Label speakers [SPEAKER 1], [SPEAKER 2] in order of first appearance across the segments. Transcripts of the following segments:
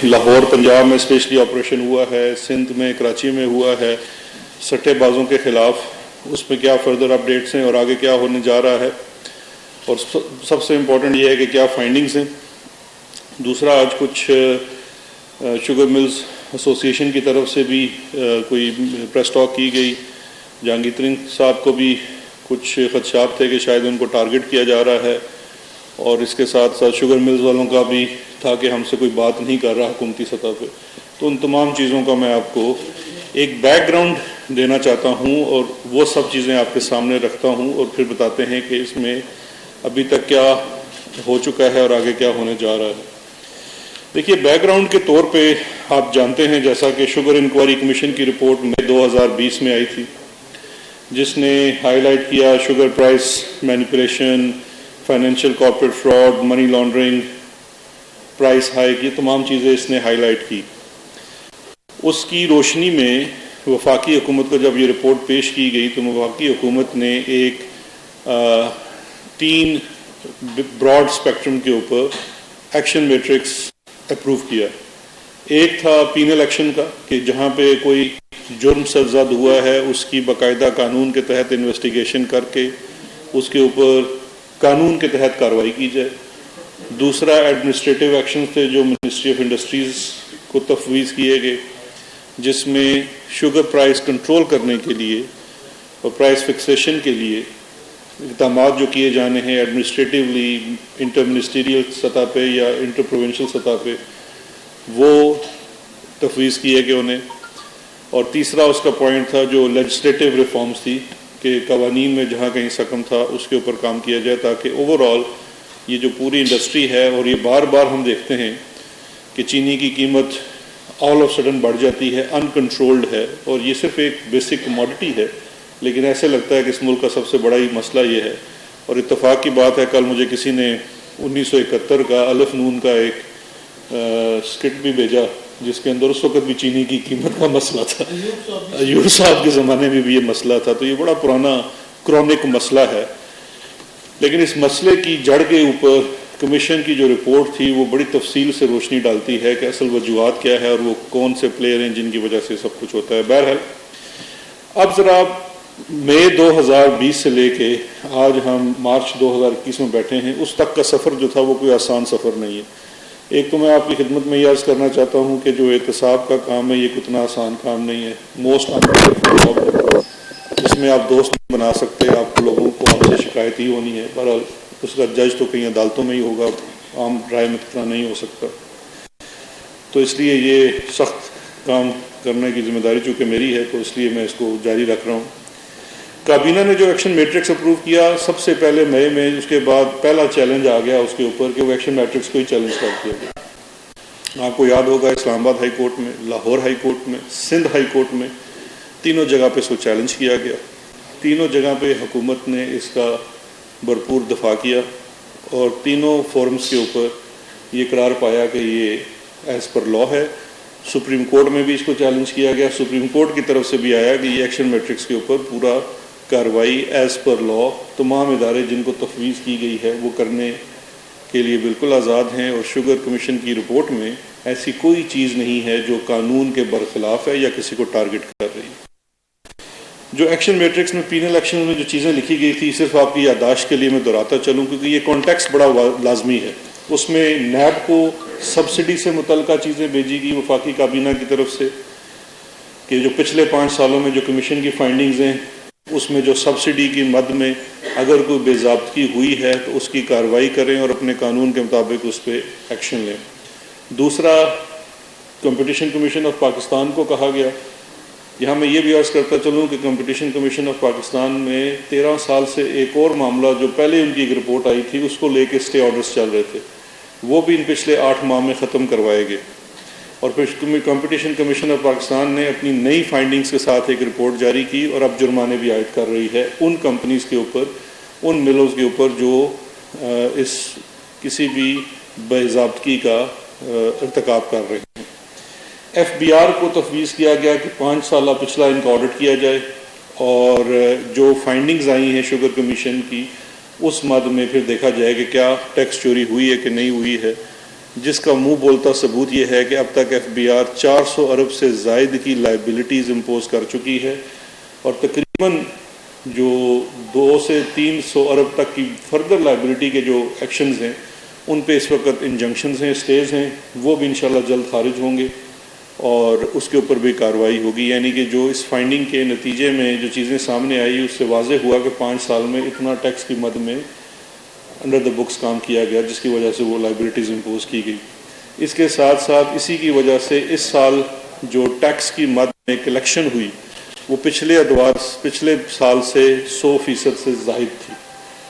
[SPEAKER 1] لاہور پنجاب میں especially operation ہوا ہے، سندھ میں کراچی میں ہوا ہے سٹے بازوں کے خلاف، اس میں کیا فردر اپڈیٹس ہیں اور آگے کیا ہونے جا رہا ہے، اور سب سے امپورٹنٹ یہ ہے کہ کیا فائنڈنگز ہیں۔ دوسرا، آج کچھ شوگر ملز ایسوسی ایشن کی طرف سے بھی کوئی پریس ٹاک کی گئی۔ جہانگیر ترنگ صاحب کو بھی کچھ خدشات تھے کہ شاید ان کو ٹارگٹ کیا جا رہا ہے، اور اس کے ساتھ ساتھ شوگر ملز والوں کا بھی تھا کہ ہم سے کوئی بات نہیں کر رہا حکومتی سطح پہ۔ تو ان تمام چیزوں کا میں آپ کو ایک بیک گراؤنڈ دینا چاہتا ہوں اور وہ سب چیزیں آپ کے سامنے رکھتا ہوں، اور پھر بتاتے ہیں کہ اس میں ابھی تک کیا ہو چکا ہے اور آگے کیا ہونے جا رہا ہے۔ دیکھیے، بیک گراؤنڈ کے طور پہ آپ جانتے ہیں جیسا کہ شوگر انکوائری کمیشن کی رپورٹ مئی 2020 میں آئی تھی، جس نے ہائی لائٹ کیا sugar price manipulation, financial corporate fraud, money laundering, price hike, یہ تمام چیزیں اس نے ہائی لائٹ کی۔ اس کی روشنی میں وفاقی حکومت کو جب یہ رپورٹ پیش کی گئی تو وفاقی حکومت نے ایک 3 براڈ اسپیکٹرم کے اوپر ایکشن میٹرکس اپروو کیا۔ ایک تھا پینل ایکشن کا، کہ جہاں پہ کوئی جرم سرزد ہوا ہے اس کی باقاعدہ قانون کے تحت انویسٹیگیشن کر کے اس کے اوپر قانون کے تحت کارروائی کی جائے۔ دوسرا ایڈمنسٹریٹو ایکشن تھے جو منسٹری آف انڈسٹریز کو تفویض کیے گئے، جس میں شوگر پرائس کنٹرول کرنے کے لیے اور پرائس فکسیشن کے لیے اقدامات جو کیے جانے ہیں ایڈمنسٹریٹولی انٹر منسٹریل سطح پہ یا انٹر پروونشل سطح پہ، وہ تفویض کیے گئے انہیں۔ اور تیسرا اس کا پوائنٹ تھا جو لیجسلیٹو ریفارمز تھی، کہ قوانین میں جہاں کہیں سکم تھا اس کے اوپر کام کیا جائے، تاکہ اوور آل یہ جو پوری انڈسٹری ہے، اور یہ بار بار ہم دیکھتے ہیں کہ چینی کی قیمت آل آف سڈن بڑھ جاتی ہے، ان کنٹرولڈ ہے، اور یہ صرف ایک بیسک کموڈٹی ہے، لیکن ایسے لگتا ہے کہ اس ملک کا سب سے بڑا ہی مسئلہ یہ ہے۔ اور اتفاق کی بات ہے، کل مجھے کسی نے 1971 کا الف نون کا ایک اسکٹ بھی بھیجا، جس کے اندر اس وقت بھی چینی کی قیمت کا مسئلہ تھا، ایوب صاحب کے زمانے میں بھی یہ مسئلہ تھا۔ تو یہ بڑا پرانا کرونک مسئلہ ہے، لیکن اس مسئلے کی جڑ کے اوپر کمیشن کی جو رپورٹ تھی وہ بڑی تفصیل سے روشنی ڈالتی ہے کہ اصل وجوہات کیا ہے اور وہ کون سے پلیئر ہیں جن کی وجہ سے سب کچھ ہوتا ہے۔ بہرحال اب ذرا مئی 2020 سے لے کے آج ہم مارچ 2021 میں بیٹھے ہیں، اس تک کا سفر جو تھا وہ کوئی آسان سفر نہیں ہے۔ ایک تو میں آپ کی خدمت میں یہ عرض کرنا چاہتا ہوں کہ جو احتساب کا کام ہے یہ اتنا آسان کام نہیں ہے، موسٹ جاب ہے، اس میں آپ دوست نہیں بنا سکتے، آپ کو لوگوں کو آپ سے شکایت ہی ہونی ہے۔ بہرحال اس کا جج تو کہیں عدالتوں میں ہی ہوگا، عام رائے میں اتنا نہیں ہو سکتا، تو اس لیے یہ سخت کام کرنے کی ذمہ داری چونکہ میری ہے، تو اس لیے میں اس کو جاری رکھ رہا ہوں۔ کابینہ نے جو ایکشن میٹرکس اپروو کیا سب سے پہلے مئی میں، اس کے بعد پہلا چیلنج آ گیا اس کے اوپر کہ وہ ایکشن میٹرکس کو ہی چیلنج کر دیا گیا۔ آپ کو یاد ہوگا اسلام آباد ہائی کورٹ میں، لاہور ہائی کورٹ میں، سندھ ہائی کورٹ میں، تینوں جگہ پہ اس کو چیلنج کیا گیا۔ تینوں جگہ پہ حکومت نے اس کا بھرپور دفاع کیا، اور تینوں فورمز کے اوپر یہ قرار پایا کہ یہ ایز پر لا ہے۔ سپریم کورٹ میں بھی اس کو چیلنج کیا گیا، سپریم کورٹ کی طرف سے بھی آیا کہ یہ ایکشن میٹرکس کے اوپر پورا کارروائی ایز پر لا، تمام ادارے جن کو تفویض کی گئی ہے وہ کرنے کے لیے بالکل آزاد ہیں، اور شوگر کمیشن کی رپورٹ میں ایسی کوئی چیز نہیں ہے جو قانون کے برخلاف ہے یا کسی کو ٹارگٹ کر رہی ہے۔ جو ایکشن میٹرکس میں پینل ایکشن میں جو چیزیں لکھی گئی تھی، صرف آپ کی یادداشت کے لیے میں دہراتا چلوں کیونکہ یہ کانٹیکسٹ بڑا لازمی ہے۔ اس میں نیب کو سبسڈی سے متعلقہ چیزیں بھیجی گئی وفاقی کابینہ کی طرف سے، کہ جو پچھلے 5 سالوں میں جو کمیشن کی فائنڈنگز ہیں اس میں جو سبسڈی کی مد میں اگر کوئی بے ضابطگی ہوئی ہے تو اس کی کارروائی کریں اور اپنے قانون کے مطابق اس پہ ایکشن لیں۔ دوسرا، کمپٹیشن کمیشن آف پاکستان کو کہا گیا، یہاں میں یہ بھی عرض کرتا چلوں کہ کمپٹیشن کمیشن آف پاکستان میں 13 سال سے ایک اور معاملہ جو پہلے ان کی ایک رپورٹ آئی تھی اس کو لے کے اسٹے آرڈرز چل رہے تھے، وہ بھی ان پچھلے 8 ماہ میں ختم کروائے گئے۔ اور پھر کمپٹیشن کمیشن آف پاکستان نے اپنی نئی فائنڈنگز کے ساتھ ایک رپورٹ جاری کی اور اب جرمانے بھی عائد کر رہی ہے ان کمپنیز کے اوپر، ان ملز کے اوپر جو اس کسی بھی بے ضابطگی کا ارتکاب کر رہے ہیں۔ FBR کو تفویض کیا گیا کہ 5 سالہ پچھلا ان کا آڈٹ کیا جائے، اور جو فائنڈنگز آئی ہیں شوگر کمیشن کی اس مد میں پھر دیکھا جائے کہ کیا ٹیکس چوری ہوئی ہے کہ نہیں ہوئی ہے۔ جس کا منہ بولتا ثبوت یہ ہے کہ اب تک ایف بی آر 400 ارب سے زائد کی لائبلٹیز امپوز کر چکی ہے، اور تقریباً جو 200 سے 300 ارب تک کی فردر لائبلٹی کے جو ایکشنز ہیں ان پہ اس وقت انجنکشنز ہیں، اسٹیز ہیں، وہ بھی انشاءاللہ جلد خارج ہوں گے اور اس کے اوپر بھی کارروائی ہوگی. یعنی کہ جو اس فائنڈنگ کے نتیجے میں جو چیزیں سامنے آئی اس سے واضح ہوا کہ 5 سال میں اتنا ٹیکس کی مد میں انڈر دا بکس کام کیا گیا، جس کی وجہ سے وہ لائبلٹیز امپوز کی گئی. اس کے ساتھ ساتھ اسی کی وجہ سے اس سال جو ٹیکس کی مد میں کلیکشن ہوئی وہ پچھلے سال سے 100% سے زائد تھی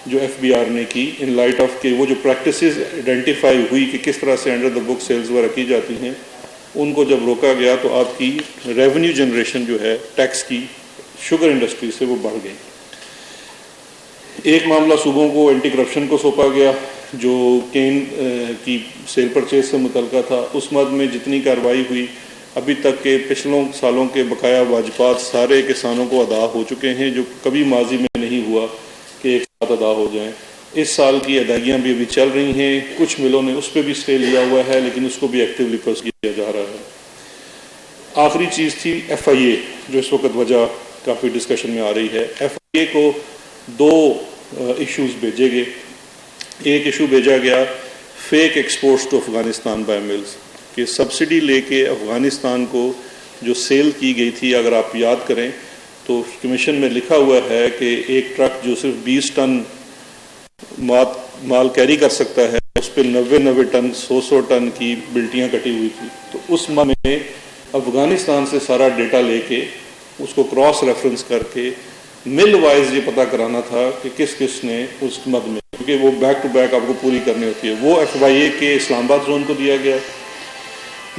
[SPEAKER 1] جو ایف بی آر نے کی، ان لائٹ آف کہ وہ جو پریکٹسز آئیڈینٹیفائی ہوئی کہ کس طرح سے انڈر دا بک سیلز وغیرہ کی جاتی ہیں، ان کو جب روکا گیا تو آپ کی ریونیو جنریشن جو ہے ٹیکس کی شوگر انڈسٹری سے وہ بڑھ گئی. ایک معاملہ صوبوں کو اینٹی کرپشن کو سونپا گیا جو کین کی سیل پرچیز سے متعلقہ تھا. اس مد میں جتنی کارروائی ہوئی ابھی تک کے پچھلوں سالوں کے بقایا واجبات سارے کسانوں کو ادا ہو چکے ہیں، جو کبھی ماضی میں نہیں ہوا کہ ایک ساتھ ادا ہو جائیں. اس سال کی ادائیگیاں بھی ابھی چل رہی ہیں، کچھ ملوں نے اس پہ بھی اسٹے لیا ہوا ہے لیکن اس کو بھی ایکٹیولی پرس کیا جا رہا ہے. آخری چیز تھی ایف آئی اے، جو اس وقت وجہ کافی ڈسکشن میں آ رہی ہے. ایف آئی اے کو 2 ایشوز بھیجے گئے. ایک ایشو بھیجا گیا fake exports to Afghanistan by mills, کہ سبسڈی لے کے افغانستان کو جو سیل کی گئی تھی، اگر آپ یاد کریں تو کمیشن میں لکھا ہوا ہے کہ ایک ٹرک جو صرف 20 ٹن مال کیری کر سکتا ہے اس پہ 90 ٹن 100 ٹن کی بلٹیاں کٹی ہوئی تھی. تو اس میں افغانستان سے سارا ڈیٹا لے کے اس کو کراس ریفرنس کر کے مل وائز یہ پتہ کرانا تھا کہ کس کس نے اس مد میں، کیونکہ وہ بیک ٹو بیک آپ کو پوری کرنی ہوتی ہے. وہ ایف وائی اے کے اسلام آباد زون کو دیا گیا.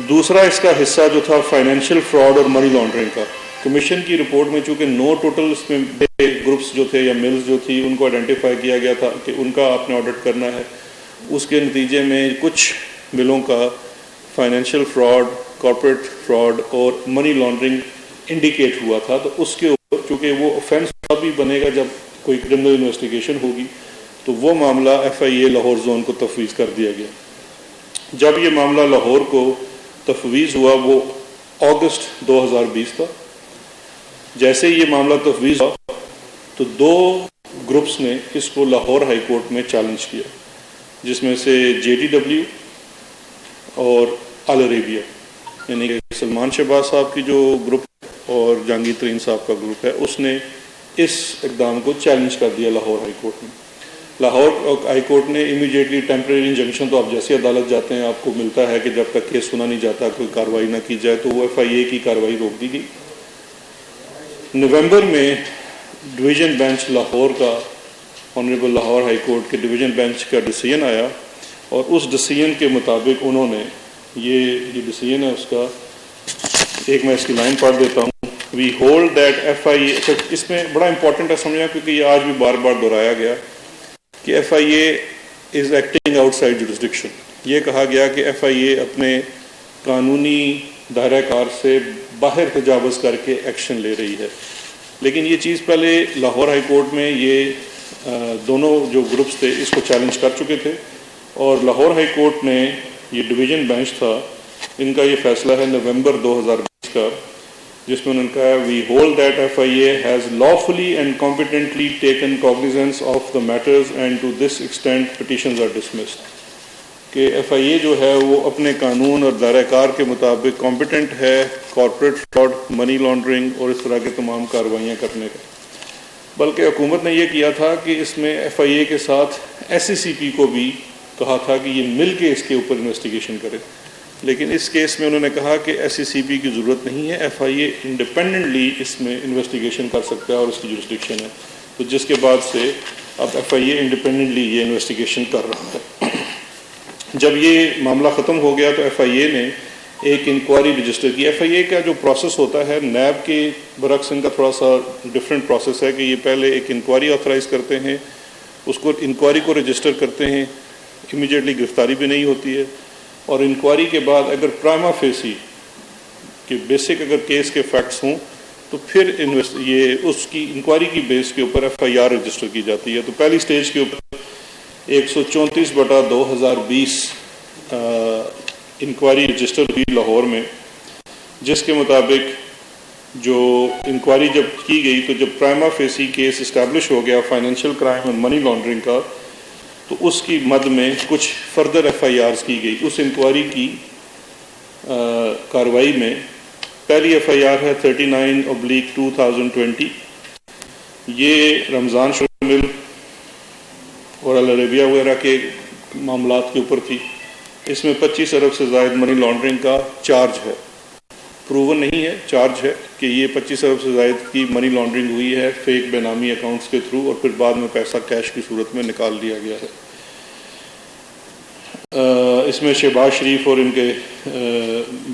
[SPEAKER 1] دوسرا اس کا حصہ جو تھا فائنینشیل فراڈ اور منی لانڈرنگ کا، کمیشن کی رپورٹ میں چونکہ 9 ٹوٹل اس میں گروپس جو تھے یا ملز جو تھی ان کو آئیڈینٹیفائی کیا گیا تھا کہ ان کا آپ نے آڈٹ کرنا ہے. اس کے نتیجے میں کچھ ملوں کا فائنینشیل فراڈ، کارپوریٹ فراڈ اور منی لانڈرنگ انڈیکیٹ ہوا تھا. تو اس کے اوپر چونکہ وہ آفینس بھی بنے گا جب کوئی کرمنل انویسٹیگیشن ہوگی، تو وہ معاملہ F I a Lahore zone کو تفویض کر دیا گیا. جب یہ معاملہ لاہور کو تفویض ہوا وہ اگست 2020 تھا. جیسے یہ معاملہ تفویض ہوا تو 2 گروپس نے اس کو لاہور ہائی کورٹ میں چیلنج کیا، جس میں سے جے ٹی ڈبلیو اور ال عربیہ، یعنی کہ سلمان شہباز صاحب کی جو گروپ اور جہانگیر ترین صاحب کا گروپ ہے، اس نے اس اقدام کو چیلنج کر دیا لاہور ہائی کورٹ میں. لاہور ہائی کورٹ نے امیڈیٹلی ٹیمپریری انجنکشن، تو آپ جیسی عدالت جاتے ہیں آپ کو ملتا ہے کہ جب تک کیس سنا نہیں جاتا کوئی کارروائی نہ کی جائے، تو وہ ایف آئی اے کی کارروائی روک دی گئی. نومبر میں ڈویژن بینچ لاہور کا، آنریبل لاہور ہائی کورٹ کے ڈویژن بینچ کا ڈیسیژن آیا، اور اس ڈیسیژن کے مطابق انہوں نے یہ ڈیسیژن ہے اس کا، ایک میں اس کی لائن پڑھ دیتا ہوں. وی ہولڈ دیٹ ایف آئی اے، اس میں بڑا امپورٹنٹ ہے سمجھنا کیونکہ یہ آج بھی بار بار دہرایا گیا کہ F I A is acting outside jurisdiction. یہ کہا گیا کہ ایف آئی اے اپنے قانونی دائرہ کار سے باہر تجاوز کر کے ایکشن لے رہی ہے. لیکن یہ چیز پہلے لاہور ہائی کورٹ میں یہ دونوں جو گروپس تھے اس کو چیلنج کر چکے تھے، اور لاہور ہائی کورٹ نے، یہ ڈویژن بینچ تھا، ان کا یہ فیصلہ ہے نومبر 2020 کا، جس میں انہوں نے کہا we hold that F I A has lawfully and competently taken cognizance of the matters and to this extent petitions are dismissed. کہ ایف آئی اے جو ہے وہ اپنے قانون اور دائرہ کار کے مطابق کمپیٹنٹ ہے کارپوریٹ فراڈ، منی لانڈرنگ اور اس طرح کے تمام کارروائیاں کرنے کا. بلکہ حکومت نے یہ کیا تھا کہ اس میں ایف آئی اے کے ساتھ ایس سی سی پی کو بھی کہا تھا کہ یہ مل کے اس کے اوپر انویسٹیگیشن کرے. لیکن اس کیس میں انہوں نے کہا کہ ایس سی سی پی کی ضرورت نہیں ہے، ایف آئی اے انڈیپینڈنٹلی اس میں انویسٹیگیشن کر سکتا ہے اور اس کی جورسڈکشن ہے. تو جس کے بعد سے اب ایف آئی اے انڈیپینڈنٹلی یہ انویسٹیگیشن کر رہا ہے. جب یہ معاملہ ختم ہو گیا تو ایف آئی اے نے ایک انکوائری رجسٹر کی. ایف آئی اے کا جو پروسیس ہوتا ہے نیب کے برعکس ان کا تھوڑا سا ڈفرینٹ پروسیس ہے کہ یہ پہلے ایک انکوائری آتھرائز کرتے ہیں، اس کو انکوائری کو رجسٹر کرتے ہیں، امیڈیٹلی گرفتاری بھی نہیں ہوتی ہے، اور انکوائری کے بعد اگر پرائما فیسی کہ بیسک اگر کیس کے فیکٹس ہوں تو پھر یہ اس کی انکوائری کی بیس کے اوپر ایف آئی آر رجسٹر کی جاتی ہے. تو پہلی سٹیج کے اوپر 134/2020 انکوائری رجسٹر ہوئی لاہور میں، جس کے مطابق جو انکوائری جب کی گئی تو جب پرائما فیسی کیس اسٹیبلش ہو گیا فائنینشیل کرائم اور منی لانڈرنگ کا، تو اس کی مد میں کچھ فردر ایف آئی آرز کی گئی۔ اس انکوائری کی کارروائی میں پہلی ایف آئی آر ہے 39/2020، یہ رمضان شوگر مل اور العربیہ وغیرہ کے معاملات کے اوپر تھی۔ اس میں 25 ارب سے زائد منی لانڈرنگ کا چارج ہے، پروون نہیں ہے، چارج ہے کہ یہ 25 ارب سے زائد کی منی لانڈرنگ ہوئی ہے فیک بے نامی اکاؤنٹس کے تھرو، اور پھر بعد میں پیسہ کیش کی صورت میں نکال لیا گیا ہے۔ اس میں شہباز شریف اور ان کے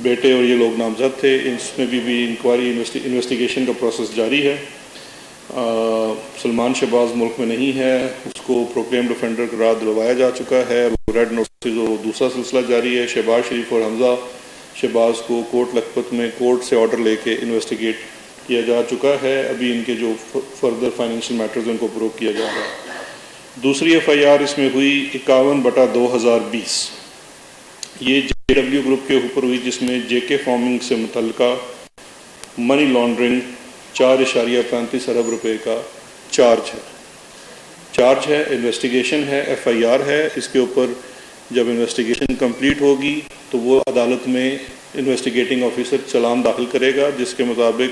[SPEAKER 1] بیٹے اور یہ لوگ نامزد تھے۔ اس میں بھی انکوائری انویسٹیگیشن کا پروسیس جاری ہے۔ سلمان شہباز ملک میں نہیں ہے، اس کو پروکلیمڈ افینڈر قرار دلوایا جا چکا ہے، ریڈ نوٹسز اور دوسرا سلسلہ جاری ہے۔ شہباز شریف اور حمزہ شہباز کو کوٹ لکھپت میں کورٹ سے آرڈر لے کے انویسٹیگیٹ کیا جا چکا ہے، ابھی ان کے جو فردر فائنینشیل میٹرز ان کو پروو کیا جا رہا ہے۔ دوسری ایف آئی آر اس میں ہوئی 51/2020، یہ جے ڈبلیو گروپ کے اوپر ہوئی، جس میں جے کے فارمنگ سے متعلقہ منی لانڈرنگ 4.35 ارب روپے کا چارج ہے، انویسٹیگیشن ہے، ایف آئی آر ہے۔ اس کے اوپر جب انویسٹیگیشن کمپلیٹ ہوگی تو وہ عدالت میں انویسٹیگیٹنگ آفیسر چلان داخل کرے گا، جس کے مطابق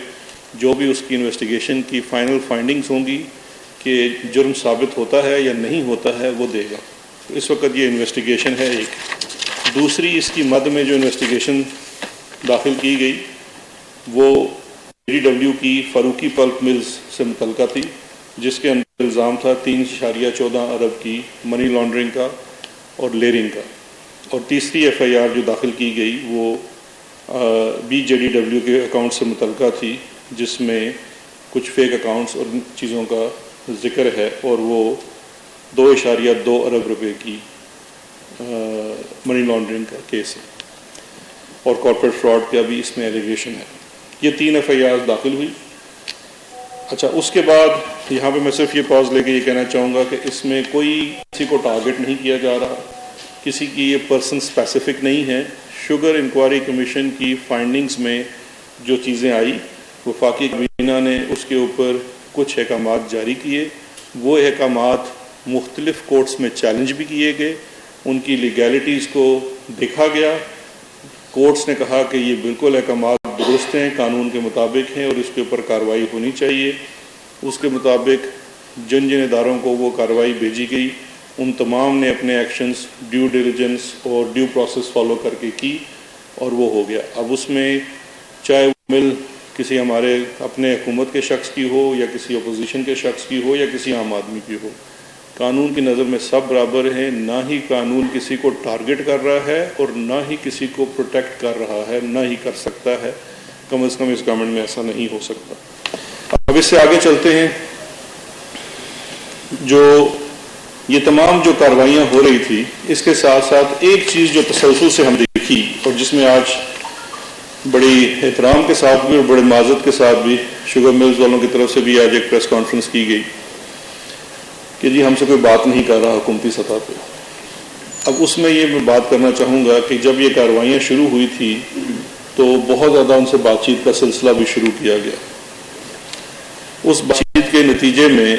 [SPEAKER 1] جو بھی اس کی انویسٹیگیشن کی فائنل فائنڈنگز ہوں گی کہ جرم ثابت ہوتا ہے یا نہیں ہوتا ہے، وہ دے گا۔ اس وقت یہ انویسٹیگیشن ہے ایک۔ دوسری اس کی مد میں جو انویسٹیگیشن داخل کی گئی وہ ڈی ڈبلیو کی فاروقی پلپ ملز سے متعلقہ تھی، جس کے اندر الزام تھا 3.14 ارب کی منی لانڈرنگ کا اور لیئرنگ کا۔ اور تیسری ایف آئی آر جو داخل کی گئی وہ بھی جے ڈی ڈبلیو کے اکاؤنٹ سے متعلقہ تھی، جس میں کچھ فیک اکاؤنٹس اور چیزوں کا ذکر ہے، اور وہ 2.2 ارب روپے کی منی لانڈرنگ کا کیس ہے، اور کارپوریٹ فراڈ کا بھی اس میں ایلیگیشن ہے۔ یہ 3 ایف آئی آر داخل ہوئی۔ اچھا، اس کے بعد یہاں پہ میں صرف یہ پاز لے کے یہ کہنا چاہوں گا کہ اس میں کوئی کسی کو ٹارگٹ نہیں کیا جا رہا، کسی کی یہ پرسن اسپیسیفک نہیں ہے۔ شوگر انکوائری کمیشن کی فائنڈنگز میں جو چیزیں آئی، وفاقی کابینہ نے اس کے اوپر کچھ احکامات جاری کیے، وہ احکامات مختلف کورٹس میں چیلنج بھی کیے گئے، ان کی لیگیلٹیز کو دیکھا گیا، کورٹس نے کہا کہ یہ بالکل احکامات درست ہیں، قانون کے مطابق ہیں اور اس کے اوپر کارروائی ہونی چاہیے۔ اس کے مطابق جن اداروں کو وہ کارروائی بھیجی گئی، ان تمام نے اپنے ایکشنز ڈیو ڈیلیجنس اور ڈیو پروسیس فالو کر کے کی، اور وہ ہو گیا۔ اب اس میں چاہے وہ مل کسی ہمارے اپنے حکومت کے شخص کی ہو یا کسی اپوزیشن کے شخص کی ہو یا کسی عام آدمی کی ہو، قانون کی نظر میں سب برابر ہیں۔ نہ ہی قانون کسی کو ٹارگٹ کر رہا ہے اور نہ ہی کسی کو پروٹیکٹ کر رہا ہے، نہ ہی کر سکتا ہے، کم از کم اس گورنمنٹ میں ایسا نہیں ہو سکتا۔ اب اس سے آگے چلتے ہیں۔ جو یہ تمام جو کاروائیاں ہو رہی تھی، اس کے ساتھ ساتھ ایک چیز جو تسلسل سے ہم دیکھی اور جس میں آج بڑی احترام کے ساتھ بھی اور بڑے معذرت کے ساتھ بھی شوگر ملز والوں کی طرف سے بھی آج ایک پریس کانفرنس کی گئی کہ جی ہم سے کوئی بات نہیں کر رہا حکومتی سطح پہ۔ اب اس میں یہ میں بات کرنا چاہوں گا کہ جب یہ کاروائیاں شروع ہوئی تھی تو بہت زیادہ ان سے بات چیت کا سلسلہ بھی شروع کیا گیا۔ اس بات چیت کے نتیجے میں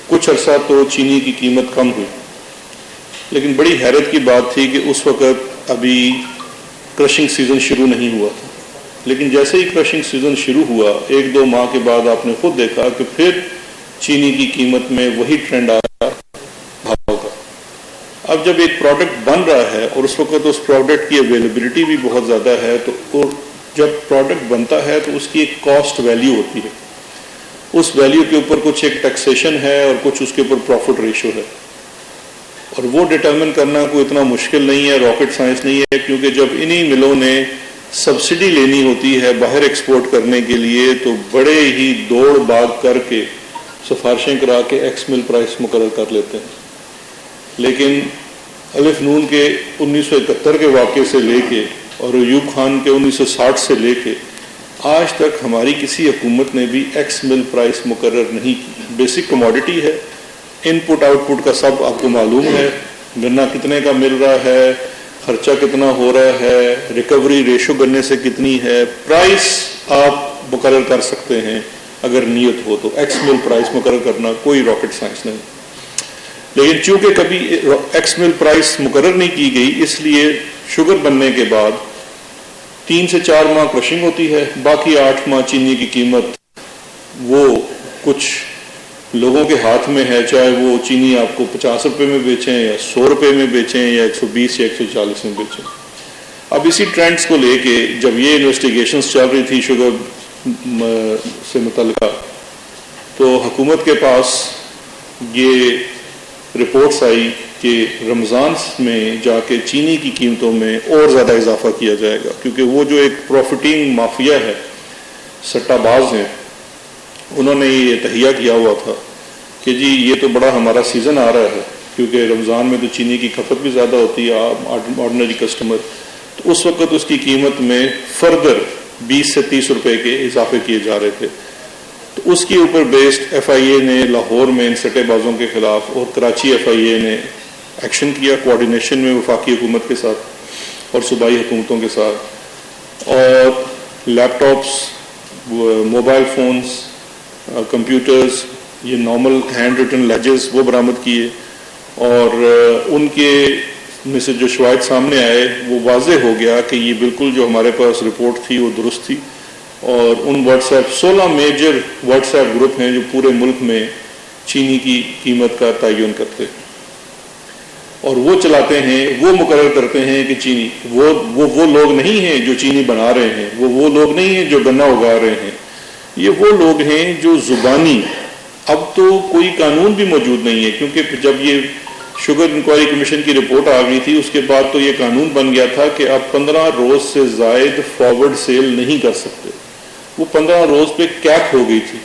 [SPEAKER 1] کچھ عرصہ تو چینی کی قیمت کم ہوئی، لیکن بڑی حیرت کی بات تھی کہ اس وقت ابھی کرشنگ سیزن شروع نہیں ہوا تھا، لیکن جیسے ہی کرشنگ سیزن شروع ہوا 1-2 ماہ کے بعد آپ نے خود دیکھا کہ پھر چینی کی قیمت میں وہی ٹرینڈ آیا بھاؤ کا۔ اب جب ایک پروڈکٹ بن رہا ہے اور اس وقت اس پروڈکٹ کی اویلیبلٹی بھی بہت زیادہ ہے، تو جب پروڈکٹ بنتا ہے تو اس کی ایک کاسٹ ویلیو ہوتی ہے، اس ویلیو کے اوپر کچھ ایک ٹیکسیشن ہے اور کچھ اس کے اوپر پروفٹ ریشو ہے، اور وہ ڈٹرمن کرنا کوئی اتنا مشکل نہیں ہے، راکٹ سائنس نہیں ہے، کیونکہ جب انہی ملوں نے سبسڈی لینی ہوتی ہے باہر ایکسپورٹ کرنے کے لیے تو بڑے ہی دوڑ بھاگ کر کے سفارشیں کرا کے ایکس مل پرائس مقرر کر لیتے ہیں۔ لیکن الف نون کے 1971 کے واقعے سے لے کے اور ایوب خان کے 1960 سے لے کے آج تک ہماری کسی حکومت نے بھی ایکس مل پرائس مقرر نہیں کی۔ بیسک کموڈٹی ہے، ان پٹ آؤٹ پٹ کا سب آپ کو معلوم ہے، گنا کتنے کا مل رہا ہے، خرچہ کتنا ہو رہا ہے، ریکوری ریشو گننے سے کتنی ہے، پرائس آپ مقرر کر سکتے ہیں اگر نیت ہو تو۔ ایکس مل پرائس مقرر کرنا کوئی راکٹ سائنس نہیں، لیکن چونکہ کبھی ایکس مل پرائس مقرر نہیں کی گئی، اس لیے شوگر بننے کے بعد 3 سے 4 ماہ کرشنگ ہوتی ہے، باقی 8 ماہ چینی کی قیمت وہ کچھ لوگوں کے ہاتھ میں ہے، چاہے وہ چینی آپ کو 50 روپے میں بیچیں یا 100 روپے میں بیچیں یا 120 یا 140 میں بیچیں۔ اب اسی ٹرینڈز کو لے کے جب یہ انویسٹیگیشنز چل رہی تھی شوگر سے متعلقہ، تو حکومت کے پاس یہ رپورٹس آئی کہ رمضان میں جا کے چینی کی قیمتوں میں اور زیادہ اضافہ کیا جائے گا، کیونکہ وہ جو ایک پروفٹنگ مافیا ہے، سٹہ باز ہیں، انہوں نے یہ تہیہ کیا ہوا تھا کہ جی یہ تو بڑا ہمارا سیزن آ رہا ہے، کیونکہ رمضان میں تو چینی کی کھپت بھی زیادہ ہوتی ہے، آرڈنری کسٹمر، تو اس وقت اس کی قیمت میں فردر 20 سے 30 روپے کے اضافے کیے جا رہے تھے۔ تو اس کے اوپر بیسڈ ایف آئی اے نے لاہور میں ان سٹے بازوں کے خلاف اور کراچی ایف آئی اے نے ایکشن کیا کوآرڈینیشن میں وفاقی حکومت کے ساتھ اور صوبائی حکومتوں کے ساتھ، اور لیپ ٹاپس، موبائل فونز، کمپیوٹرز، یہ نارمل ہینڈ ریٹن لیجز وہ برآمد کیے، اور ان کے میں سے جو شواہد سامنے آئے وہ واضح ہو گیا کہ یہ بالکل جو ہمارے پاس رپورٹ تھی وہ درست تھی۔ اور ان WhatsApp 16 major WhatsApp group ہیں جو پورے ملک میں چینی کی قیمت کا تعین کرتے ہیں، اور وہ چلاتے ہیں، وہ مقرر کرتے ہیں کہ چینی وہ لوگ نہیں ہیں جو چینی بنا رہے ہیں، وہ لوگ نہیں ہیں جو گنا اگا رہے ہیں، یہ وہ لوگ ہیں جو زبانی، اب تو کوئی قانون بھی موجود نہیں ہے، کیونکہ جب یہ شوگر انکوائری کمیشن کی رپورٹ آ گئی تھی اس کے بعد تو یہ قانون بن گیا تھا کہ آپ 15 روز سے زائد فارورڈ سیل نہیں کر سکتے، وہ 15 روز پہ کیپ ہو گئی تھی،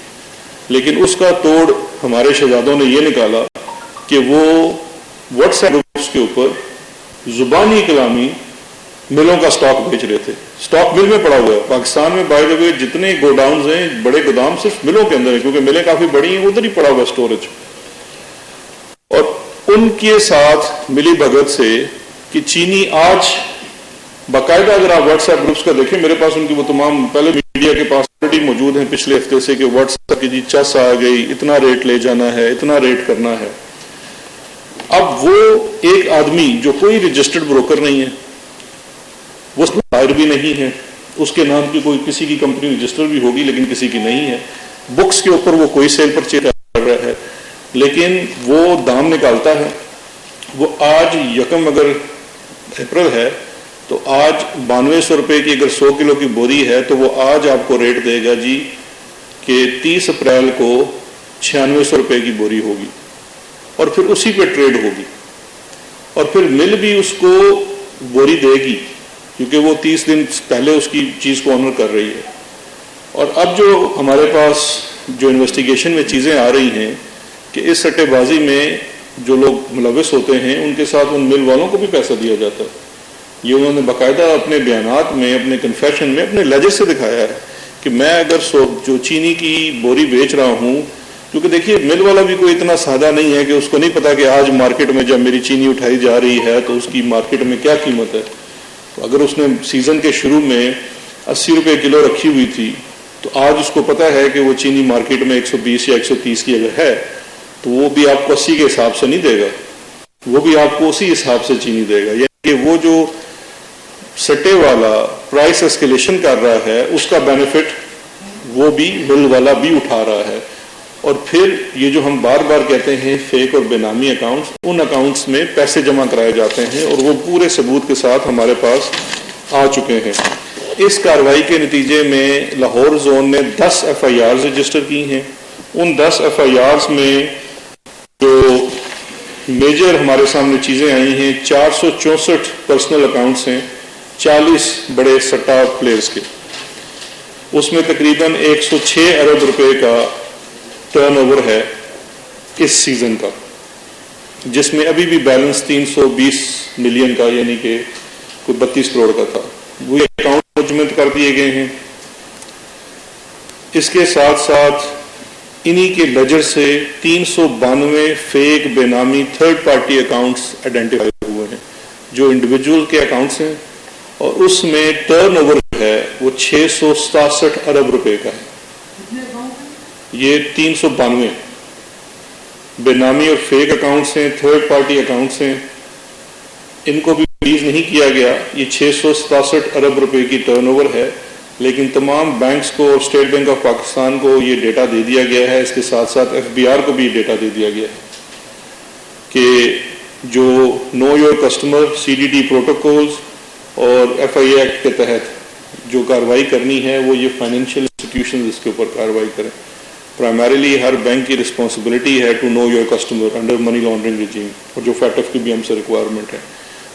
[SPEAKER 1] لیکن اس کا توڑ ہمارے شہزادوں نے یہ نکالا کہ وہ واٹس ایپ گروپس کے اوپر زبانی کلامی ملوں کا سٹاک بیچ رہے تھے۔ سٹاک مل میں پڑا ہوا ہے پاکستان میں، بائی دا وے جتنے گوڈاؤنز ہیں، بڑے گودام صرف ملوں کے اندر ہیں، کیونکہ ملیں کافی بڑی ہیں، ادھر ہی پڑا ہوا اسٹوریج، اور ان کے ساتھ ملی بھگت سے کہ چینی آج باقاعدہ اگر آپ واٹس ایپ گروپس کا دیکھیں، میرے پاس ان کی وہ تمام پہلے میڈیا کے پاس آلریڈی موجود ہیں پچھلے ہفتے سے کہ واٹس ایپ کی جی چس آ گئی، اتنا ریٹ لے جانا ہے، اتنا ریٹ کرنا ہے۔ اب وہ ایک آدمی جو کوئی رجسٹرڈ بروکر نہیں ہے، وہ دائر بھی نہیں ہے، اس کے نام کی کوئی کسی کی کمپنی رجسٹر بھی ہوگی لیکن کسی کی نہیں ہے، بکس کے اوپر وہ کوئی سیل پرچیز کر رہا ہے، لیکن وہ دام نکالتا ہے۔ وہ آج یکم اگر اپریل ہے تو آج 9200 روپے کی اگر 100 کلو کی بوری ہے تو وہ آج آپ کو ریٹ دے گا جی کہ 30 اپریل کو 9600 روپے کی بوری ہوگی، اور پھر اسی پہ ٹریڈ ہوگی، اور پھر مل بھی اس کو بوری دے گی کیونکہ وہ 30 دن پہلے اس کی چیز کو آنر کر رہی ہے۔ اور اب جو ہمارے پاس جو انویسٹیگیشن میں چیزیں آ رہی ہیں کہ اس سٹے بازی میں جو لوگ ملوث ہوتے ہیں ان کے ساتھ ان مل والوں کو بھی پیسہ دیا جاتا ہے۔ یہ انہوں نے باقاعدہ اپنے بیانات میں، اپنے کنفیشن میں، اپنے لیجر سے دکھایا ہے کہ میں اگر جو چینی کی بوری بیچ رہا ہوں، کیونکہ دیکھیے مل والا بھی کوئی اتنا سادہ نہیں ہے کہ اس کو نہیں پتا کہ آج مارکیٹ میں جب میری چینی اٹھائی جا رہی ہے تو اس کی مارکیٹ میں کیا قیمت ہے۔ تو اگر اس نے سیزن کے شروع میں 80 روپے کلو رکھی ہوئی تھی تو آج اس کو پتا ہے کہ وہ چینی مارکیٹ میں 120 یا 130 کی اگر ہے تو وہ بھی آپ کو 80 کے حساب سے نہیں دے گا، وہ بھی آپ کو اسی حساب سے چینی دے گا، یعنی کہ وہ جو سٹے والا پرائس اسکیلیشن کر رہا ہے اس کا بینیفٹ وہ بھی مل والا بھی اٹھا رہا ہے۔ اور پھر یہ جو ہم بار بار کہتے ہیں فیک اور بے نامی اکاؤنٹس، ان اکاؤنٹس میں پیسے جمع کرائے جاتے ہیں اور وہ پورے ثبوت کے ساتھ ہمارے پاس آ چکے ہیں۔ اس کارروائی کے نتیجے میں لاہور زون نے 10 ایف آئی آرز رجسٹر کی ہیں۔ ان 10 ایف آئی آرز میں جو میجر ہمارے سامنے چیزیں آئی ہیں، 464 پرسنل اکاؤنٹس ہیں 40 بڑے سٹا پلیئرز کے، اس میں تقریباً 106 ارب روپے کا ٹرن اوور ہے اس سیزن کا، جس میں ابھی بھی بیلنس 320 ملین کا یعنی کہ کوئی 32 کروڑ کا تھا، وہ اکاؤنٹ مجمد کر دیے گئے ہیں۔ اس کے ساتھ ساتھ انہی کے لیجر سے 392 فیک بے نامی تھرڈ پارٹی اکاؤنٹس آئیڈینٹیفائی ہوئے ہیں، جو انڈیویجول کے اکاؤنٹس ہیں، اور اس میں ٹرن اوور ہے وہ 667 ارب روپے کا ہے. یہ 392 بے نامی اور فیک اکاؤنٹس ہیں، تھرڈ پارٹی اکاؤنٹس ہیں، ان کو بھی ریلیز نہیں کیا گیا. یہ 667 ارب روپے کی ٹرن اوور ہے، لیکن تمام بینکس کو اور اسٹیٹ بینک آف پاکستان کو یہ ڈیٹا دے دیا گیا ہے. اس کے ساتھ ساتھ FBR کو بھی ڈیٹا دے دیا گیا ہے کہ جو know your customer CDD protocols اور FIA ایکٹ کے تحت جو کارروائی کرنی ہے وہ یہ فائنینشیل انسٹیٹیوشنز اس کے اوپر کارروائی کریں. پرائمریلی ہر بینک کی رسپانسبلٹی ہے to know your customer under money laundering regime, اور جو FATF کی بھی ہم سے ریکوائرمنٹ ہے.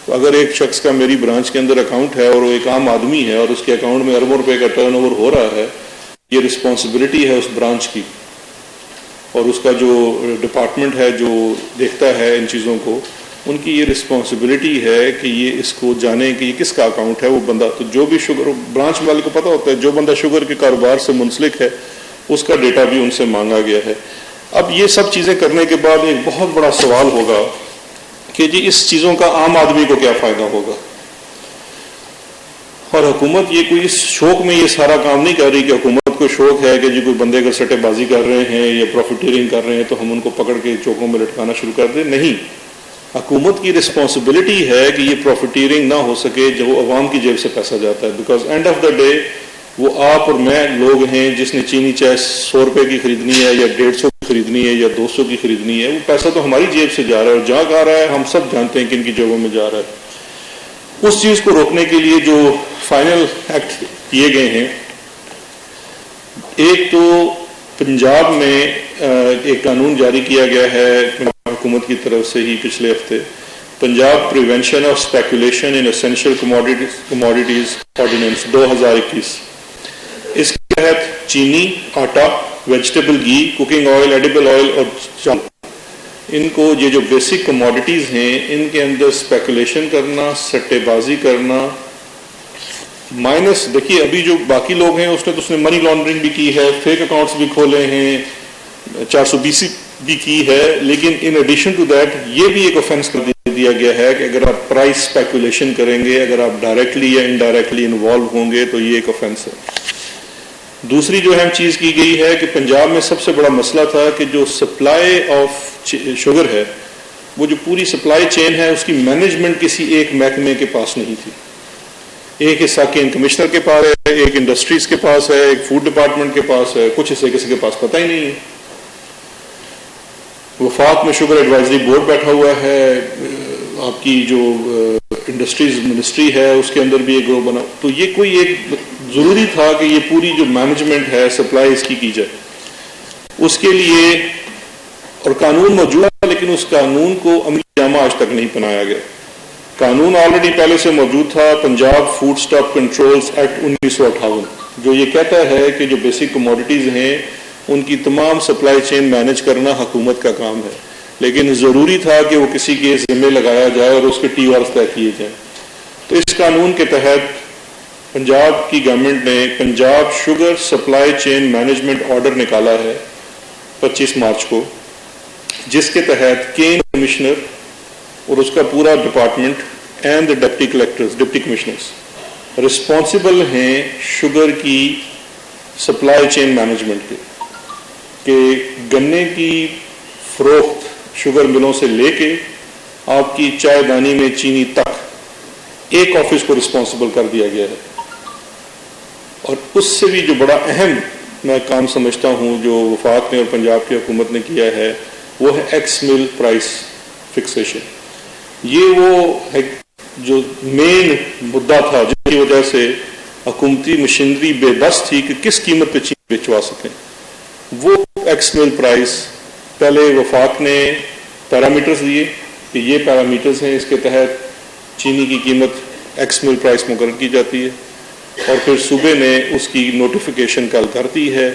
[SPEAKER 1] تو اگر ایک شخص کا میری برانچ کے اندر اکاؤنٹ ہے اور وہ ایک عام آدمی ہے اور اس کے اکاؤنٹ میں اربوں روپے کا ٹرن اوور ہو رہا ہے، یہ رسپانسبلٹی ہے اس برانچ کی، اور اس کا جو ڈپارٹمنٹ ہے جو دیکھتا ہے ان چیزوں کو، ان کی یہ رسپانسبلٹی ہے کہ یہ اس کو جانیں کہ یہ کس کا اکاؤنٹ ہے. وہ بندہ تو جو بھی شوگر برانچ والے کو پتہ ہوتا ہے جو بندہ شوگر کے کاروبار سے منسلک ہے اس کا ڈیٹا بھی ان سے مانگا گیا ہے. اب یہ سب چیزیں کرنے کے بعد ایک بہت بڑا سوال ہوگا کہ جی اس چیزوں کا عام آدمی کو کیا فائدہ ہوگا. اور حکومت یہ کوئی اس شوق میں یہ سارا کام نہیں کر رہی کہ حکومت کو شوق ہے کہ جی کوئی بندے اگر سٹے بازی کر رہے ہیں یا پروفیٹیرنگ کر رہے ہیں تو ہم ان کو پکڑ کے چوکوں میں لٹکانا شروع کر دیں. نہیں، حکومت کی رسپانسبلٹی ہے کہ یہ پروفیٹیرنگ نہ ہو سکے جو عوام کی جیب سے پیسہ جاتا ہے. Because and of the day وہ آپ اور میں لوگ ہیں جس نے چینی چائے 100 روپے کی خریدنی ہے یا 150 کی خریدنی ہے یا 200 کی خریدنی ہے، وہ پیسہ تو ہماری جیب سے جا رہا ہے، اور جہاں آ رہا ہے ہم سب جانتے ہیں کہ ان کی جیبوں میں جا رہا ہے. اس چیز کو روکنے کے لیے جو فائنل ایکٹ کیے گئے ہیں، ایک تو پنجاب میں ایک قانون جاری کیا گیا ہے حکومت کی طرف سے ہی پچھلے ہفتے، Punjab prevention of speculation in essential commodities ordinance 2021. اس کے تحت چینی، آٹا، ویجیٹیبل گھی، کوکنگ آئل، ایڈیبل آئل اور چاول، ان کو یہ جو بیسک کموڈیٹیز ہیں ان کے اندر اسپیکولیشن کرنا، سٹے بازی کرنا، مائنس دیکھیے ابھی جو باقی لوگ ہیں اس نے منی لانڈرنگ بھی کی ہے، فیک اکاؤنٹس بھی کھولے ہیں، 420 بھی کی ہے، لیکن ان ایڈیشن ٹو دیٹ یہ بھی ایک آفینس کر دیا گیا ہے کہ اگر آپ پرائس اسپیکولیشن کریں گے، اگر آپ ڈائریکٹلی یا انڈائریکٹلی انوالو ہوں گے تو یہ ایک آفینس ہے. دوسری جو اہم چیز کی گئی ہے کہ پنجاب میں سب سے بڑا مسئلہ تھا کہ جو سپلائی آف شوگر ہے، وہ جو پوری سپلائی چین ہے اس کی مینجمنٹ کسی ایک محکمے کے پاس نہیں تھی. ایک حصہ کین کمشنر کے پاس ہے، ایک انڈسٹریز کے پاس ہے، ایک فوڈ ڈپارٹمنٹ کے پاس ہے، کچھ حصے کسی کے پاس پتہ ہی نہیں ہے. وفاق میں شوگر ایڈوائزری بورڈ بیٹھا ہوا ہے، آپ کی جو انڈسٹریز منسٹری ہے اس کے اندر بھی ایک گروہ بنا. تو یہ کوئی ایک ضروری تھا کہ یہ پوری جو مینجمنٹ ہے سپلائی اس کی جائے. اس کے لیے اور قانون موجود ہے لیکن اس قانون کو عملی جامہ آج تک نہیں بنایا گیا. قانون آلریڈی پہلے سے موجود تھا، Punjab food stock controls act 1958، جو یہ کہتا ہے کہ جو بیسک کموڈیٹیز ہیں ان کی تمام سپلائی چین مینج کرنا حکومت کا کام ہے، لیکن ضروری تھا کہ وہ کسی کے ذمہ لگایا جائے اور اس کے ٹی آرز طے کیے جائیں. تو اس قانون کے تحت پنجاب کی گورنمنٹ نے Punjab sugar supply chain management order نکالا ہے 25 مارچ کو، جس کے تحت کین کمشنر اور اس کا پورا department and the deputy collectors, deputy commissioners responsible ہیں شوگر کی سپلائی چین مینجمنٹ کے، کہ گنے کی فروخت شوگر ملوں سے لے کے آپ کی چائے دانی میں چینی تک ایک آفس کو رسپانسبل کر دیا گیا ہے. اور اس سے بھی جو بڑا اہم میں کام سمجھتا ہوں جو وفاق نے اور پنجاب کی حکومت نے کیا ہے وہ ہے ایکس مل پرائس فکسیشن. یہ وہ ہے جو مین مدعا تھا جس کی وجہ سے حکومتی مشینری بے بس تھی کہ کس قیمت پہ چینی بیچوا سکیں. وہ ایکس مل پرائس پہلے وفاق نے پیرامیٹرز دیے کہ یہ پیرامیٹرز ہیں، اس کے تحت چینی کی قیمت ایکس مل پرائس مقرر کی جاتی ہے، اور پھر صوبے نے اس کی نوٹیفیکیشن کل کرتی ہے.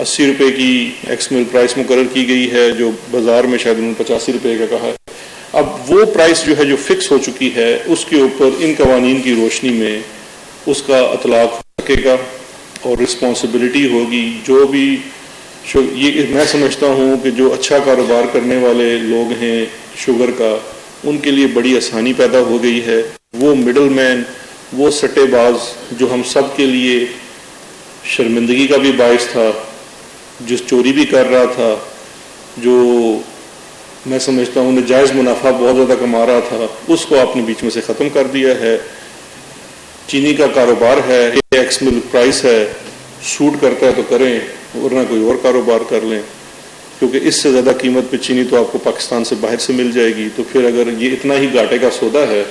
[SPEAKER 1] 80 روپے کی ایکس مل پرائس مقرر کی گئی ہے، جو بازار میں شاید انہوں نے 85 روپے کا کہا ہے. اب وہ پرائس جو ہے جو فکس ہو چکی ہے اس کے اوپر ان قوانین کی روشنی میں اس کا اطلاق ہو سکے گا اور رسپانسبلٹی ہوگی. جو بھی یہ میں سمجھتا ہوں کہ جو اچھا کاروبار کرنے والے لوگ ہیں شوگر کا، ان کے لیے بڑی آسانی پیدا ہو گئی ہے. وہ مڈل مین، وہ سٹے باز جو ہم سب کے لیے شرمندگی کا بھی باعث تھا، جو چوری بھی کر رہا تھا، جو میں سمجھتا ہوں ناجائز منافع بہت زیادہ کما رہا تھا، اس کو آپ نے بیچ میں سے ختم کر دیا ہے. چینی کا کاروبار ہے، ایکس ملک پرائس ہے، سوٹ کرتا ہے تو کریں ورنہ کوئی اور کاروبار کر لیں، کیونکہ اس سے زیادہ قیمت پہ چینی تو آپ کو پاکستان سے باہر سے مل جائے گی. تو پھر اگر یہ اتنا ہی گھاٹے کا سودا ہے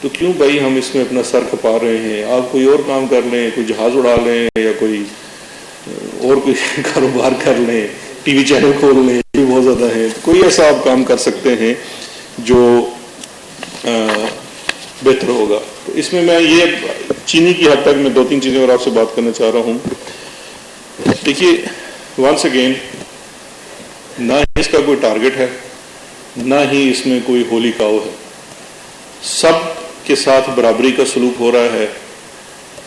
[SPEAKER 1] تو کیوں بھائی ہم اس میں اپنا سر کھپا رہے ہیں؟ آپ کوئی اور کام کر لیں، کوئی جہاز اڑا لیں یا کوئی اور کوئی کاروبار کر لیں، ٹی وی چینل کھول لیں، یہ بہت زیادہ ہے. کوئی ایسا آپ کام کر سکتے ہیں جو بہتر ہوگا. تو اس میں یہ چینی کی حد تک میں 2-3 چیزیں اور آپ سے بات کرنا چاہ رہا ہوں. دیکھیے، ونس اگین، نہ ہی اس کا کوئی ٹارگٹ ہے، نہ ہی اس میں کوئی ہولی کاؤ ہے. سب کے ساتھ برابری کا سلوک ہو رہا ہے.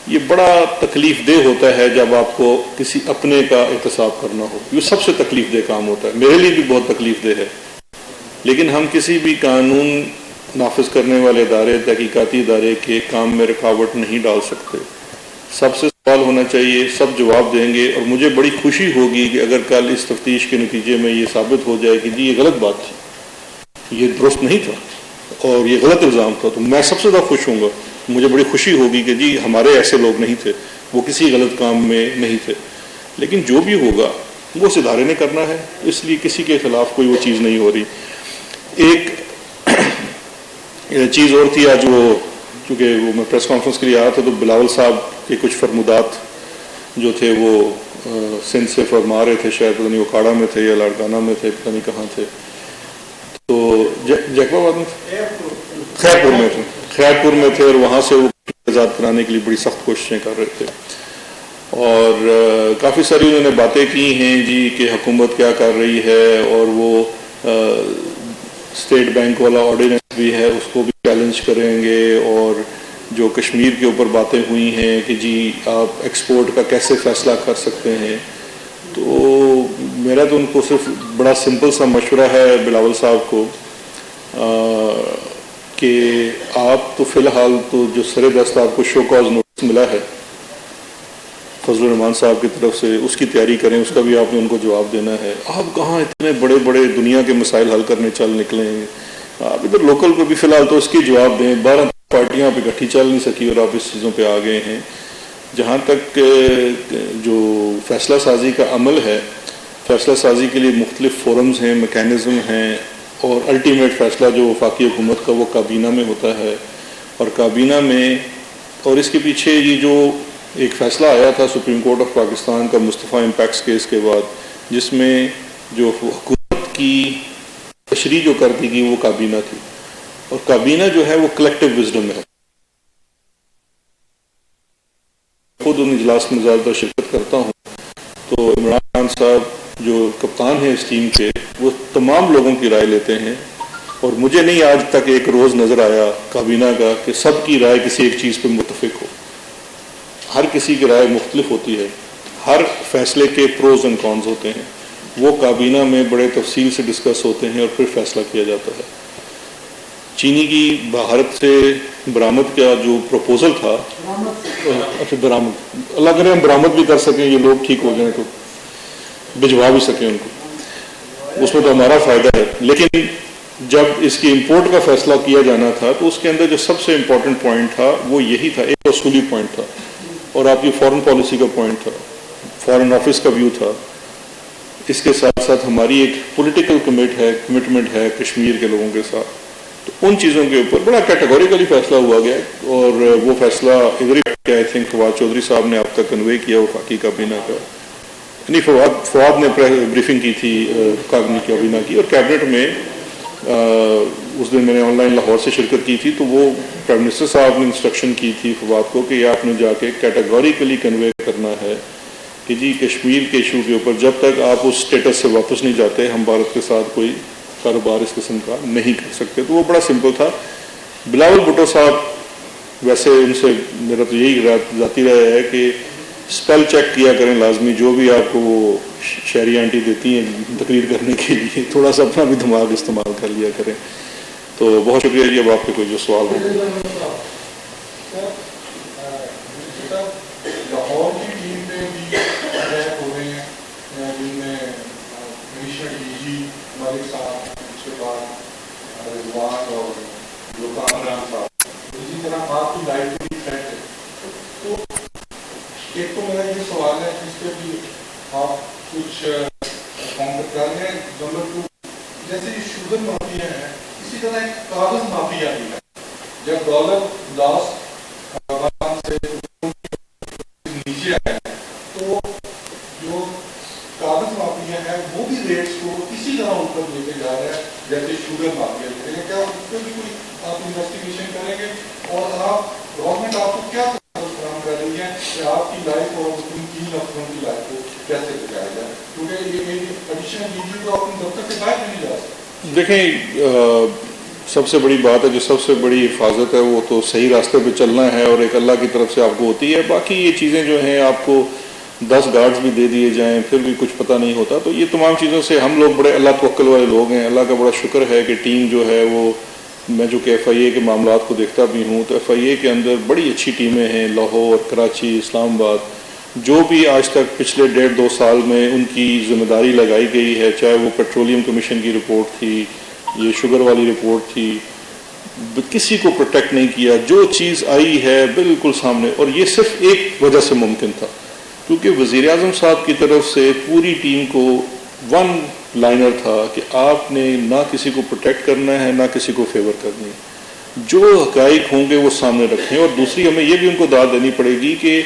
[SPEAKER 1] یہ بڑا تکلیف دہ ہوتا ہے جب آپ کو کسی اپنے کا احتساب کرنا ہو. یہ سب سے تکلیف دہ کام ہوتا ہے، میرے لیے بھی بہت تکلیف دہ ہے. لیکن ہم کسی بھی قانون نافذ کرنے والے ادارے، تحقیقاتی ادارے کے کام میں رکاوٹ نہیں ڈال سکتے. سب سے سوال ہونا چاہیے، سب جواب دیں گے. اور مجھے بڑی خوشی ہوگی کہ اگر کل اس تفتیش کے نتیجے میں یہ ثابت ہو جائے کہ جی یہ غلط بات تھی، یہ درست نہیں تھا اور یہ غلط الزام تھا، تو میں سب سے زیادہ خوش ہوں گا. مجھے بڑی خوشی ہوگی کہ جی ہمارے ایسے لوگ نہیں تھے، وہ کسی غلط کام میں نہیں تھے. لیکن جو بھی ہوگا وہ اس ادارے نے کرنا ہے، اس لیے کسی کے خلاف کوئی وہ چیز نہیں ہو رہی. ایک چیز اور تھی آج، وہ چونکہ وہ میں پریس کانفرنس کے لیے آیا تھا تو بلاول صاحب کے کچھ فرمودات جو تھے وہ سندھ سے فرما رہے تھے، شاید پتہ نہیں اکھاڑا میں تھے یا لاڑکانہ میں تھے، پتہ نہیں کہاں تھے. تو جیکب آباد میں خیرپور میں تھے اور وہاں سے وہ آزاد کرانے کے لیے بڑی سخت کوششیں کر رہے تھے. اور کافی ساری انہوں نے باتیں کی ہیں جی کہ حکومت کیا کر رہی ہے، اور وہ اسٹیٹ بینک والا آرڈیننس بھی ہے اس کو بھی چیلنج کریں گے. اور جو کشمیر کے اوپر باتیں ہوئی ہیں کہ جی آپ ایکسپورٹ کا کیسے فیصلہ کر سکتے ہیں. تو میرا تو ان کو صرف بڑا سمپل سا مشورہ ہے بلاول صاحب کو کہ آپ تو فی الحال تو جو سر دست آپ کو شو کاز نوٹس ملا ہے فضل الرحمان صاحب کی طرف سے، اس کی تیاری کریں، اس کا بھی آپ نے ان کو جواب دینا ہے. آپ کہاں اتنے بڑے بڑے دنیا کے مسائل حل کرنے چل نکلے ہیں؟ آپ ادھر لوکل کو بھی فی الحال تو اس کی جواب دیں. 12 پارٹیاں پہ اکٹھی چل نہیں سکی اور آپ اس چیزوں پہ آ گئے ہیں. جہاں تک جو فیصلہ سازی کا عمل ہے، فیصلہ سازی کے لیے مختلف فورمز ہیں، میکینزم ہیں، اور الٹیمیٹ فیصلہ جو وفاقی حکومت کا وہ کابینہ میں ہوتا ہے. اور کابینہ میں، اور اس کے پیچھے یہ جو ایک فیصلہ آیا تھا سپریم کورٹ آف پاکستان کا مصطفیٰ امپیکس کیس کے بعد، جس میں جو حکومت کی تشریح جو کر دی گئی وہ کابینہ تھی. اور کابینہ جو ہے وہ کلیکٹیو وزڈم ہے. خود ان اجلاس میں زیادہ تر شرکت کرتا ہوں تو عمران صاحب جو کپتان ہیں اس ٹیم کے، وہ تمام لوگوں کی رائے لیتے ہیں. اور مجھے نہیں آج تک ایک روز نظر آیا کابینہ کا کہ سب کی رائے کسی ایک چیز پہ متفق ہو. ہر کسی کی رائے مختلف ہوتی ہے، ہر فیصلے کے پروز اینڈ کونز ہوتے ہیں. وہ کابینہ میں بڑے تفصیل سے ڈسکس ہوتے ہیں اور پھر فیصلہ کیا جاتا ہے. چینی کی بھارت سے برآمد کا جو پروپوزل تھا، اچھا برآمد، اللہ کرے ہم برآمد بھی کر سکیں، یہ لوگ ٹھیک ہو جائیں تو بھجوا بھی سکیں ان کو، اس میں تو ہمارا فائدہ ہے. لیکن جب اس کی امپورٹ کا فیصلہ کیا جانا تھا تو اس کے اندر جو سب سے امپورٹنٹ پوائنٹ تھا وہ یہی تھا، ایک اصولی پوائنٹ تھا اور آپ کی فارن پالیسی کا پوائنٹ تھا، فارن آفس کا ویو تھا. اس کے ساتھ ساتھ ہماری ایک پولیٹیکل کمٹمنٹ ہے کشمیر کے لوگوں کے ساتھ. تو ان چیزوں کے اوپر بڑا کیٹیگوریکلی فیصلہ ہوا گیا، اور وہ فیصلہ ادھر ہی آئی تھنک فواد چودھری صاحب نے آپ تک کنوے کیا وفاقی کابینہ کا. نہیں، فواد نے بریفنگ کی تھی کابینہ کی، اور کیبنٹ میں اس دن میں نے آن لائن لاہور سے شرکت کی تھی. تو وہ پرائم منسٹر صاحب نے انسٹرکشن کی تھی فواد کو کہ یہ آپ نے جا کے کیٹیگوریکلی کنوے کرنا ہے کہ جی کشمیر کے ایشو کے اوپر جب تک آپ اس اسٹیٹس سے واپس نہیں جاتے ہم بھارت کے ساتھ کوئی کاروبار اس قسم کا نہیں کر سکتے. تو وہ بڑا سمپل تھا. بلاول بھٹو صاحب، ویسے ان سے میرا تو یہی ذاتی رائے ہے کہ اسپیل چیک کیا کریں لازمی، جو بھی آپ کو وہ شہری آنٹی دیتی ہیں تقریر کرنے کے لیے، تھوڑا سا اپنا بھی دماغ استعمال کر لیا کریں. تو بہت شکریہ جی. اب آپ کے کوئی جو سوال ہو.
[SPEAKER 2] لاہور کی ٹیم پہ بھی اٹیک ہو رہے ہیں جن میں کمشنر ڈی جی ملک صاحب، اس کے بعد رضوان اور لطان رام صاحب، اسی طرح آپ کی لائف بھی تھریٹ ہے. تو ایک تو میرا یہ سوال ہے اس پہ بھی آپ کچھ کامنٹ کر رہے ہیں. نمبر 2، جیسے یہ شوگر مافیا ہے اسی طرح ایک کاغذ مافیا بھی ہے. جب ڈالر لاس سے نیچے آیا تو جو کاغذ مافیا ہے وہ بھی ریٹس کو اسی طرح اوپر لے کے جا رہا ہے جیسے شوگر مافیا لے گا. کیا اس پہ بھی کوئی آپ انویسٹیگیشن کریں گے؟ اور آپ گورنمنٹ آپ کو کیا فراہم کر رہی ہے کہ آپ کی لائف اور ان 3 افراد کی لائف کو کیسے بچایا جائے؟ کیونکہ یہ ایڈیشنل ڈی جی کو اپنے دفتر سے باہر بھی نہیں جا سکتے.
[SPEAKER 1] دیکھیں سب سے بڑی بات ہے، جو سب سے بڑی حفاظت ہے وہ تو صحیح راستے پہ چلنا ہے اور ایک اللہ کی طرف سے آپ کو ہوتی ہے. باقی یہ چیزیں جو ہیں آپ کو 10 گارڈز بھی دے دیے جائیں پھر بھی کچھ پتہ نہیں ہوتا. تو یہ تمام چیزوں سے ہم لوگ بڑے اللہ توکل والے لوگ ہیں. اللہ کا بڑا شکر ہے کہ ٹیم جو ہے وہ، میں جو کہ ایف آئی اے کے معاملات کو دیکھتا بھی ہوں تو ایف آئی اے کے اندر بڑی اچھی ٹیمیں ہیں. لاہور، کراچی، اسلام آباد، جو بھی آج تک پچھلے 1.5-2 سال میں ان کی ذمہ داری لگائی گئی ہے، چاہے وہ پیٹرولیم کمیشن کی رپورٹ تھی، یہ شوگر والی رپورٹ تھی، کسی کو پروٹیکٹ نہیں کیا. جو چیز آئی ہے بالکل سامنے، اور یہ صرف ایک وجہ سے ممکن تھا کیونکہ وزیر اعظم صاحب کی طرف سے پوری ٹیم کو 1 لائنر تھا کہ آپ نے نہ کسی کو پروٹیکٹ کرنا ہے نہ کسی کو فیور کرنی ہے. جو حقائق ہوں گے وہ سامنے رکھیں. اور دوسری ہمیں یہ بھی ان کو داد دینی پڑے گی کہ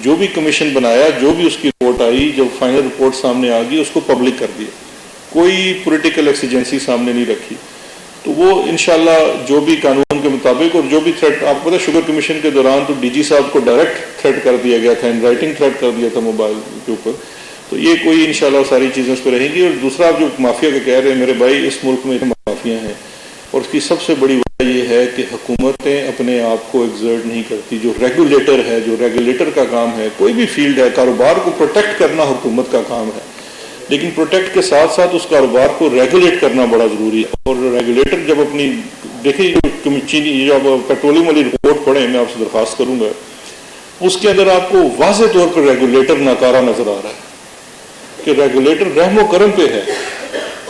[SPEAKER 1] جو بھی کمیشن بنایا، جو بھی اس کی رپورٹ آئی، جب فائنل رپورٹ سامنے آ گئی اس کو پبلک کر دیا. کوئی پولیٹیکل ایکسیجنسی سامنے نہیں رکھی. تو وہ انشاءاللہ جو بھی قانون کے مطابق، اور جو بھی تھریٹ آپ کو پتا شوگر کمیشن کے دوران تو ڈی جی صاحب کو ڈائریکٹ تھریٹ کر دیا گیا تھا، ان رائٹنگ تھریٹ کر دیا تھا موبائل کے اوپر. تو یہ کوئی انشاءاللہ ساری چیزیں اس پہ رہیں گی. اور دوسرا آپ جو مافیا کا کہہ رہے ہیں میرے بھائی، اس ملک میں مافیا ہیں اور اس کی سب سے بڑی وجہ یہ ہے کہ حکومتیں اپنے آپ کو ایگزرٹ نہیں کرتی. جو ریگولیٹر ہے، جو ریگولیٹر کا کام ہے، کوئی بھی فیلڈ ہے، کاروبار کو پروٹیکٹ کرنا حکومت کا کام ہے، لیکن پروٹیکٹ کے ساتھ ساتھ اس کاروبار کو ریگولیٹ کرنا بڑا ضروری ہے. اور ریگولیٹر جب اپنی دیکھیں جب پیٹرولیم والی رپورٹ پڑھیں، میں آپ سے درخواست کروں گا، اس کے اندر آپ کو واضح طور پر ریگولیٹر ناکارہ نظر آ رہا ہے کہ ریگولیٹر رحم و کرم پہ ہے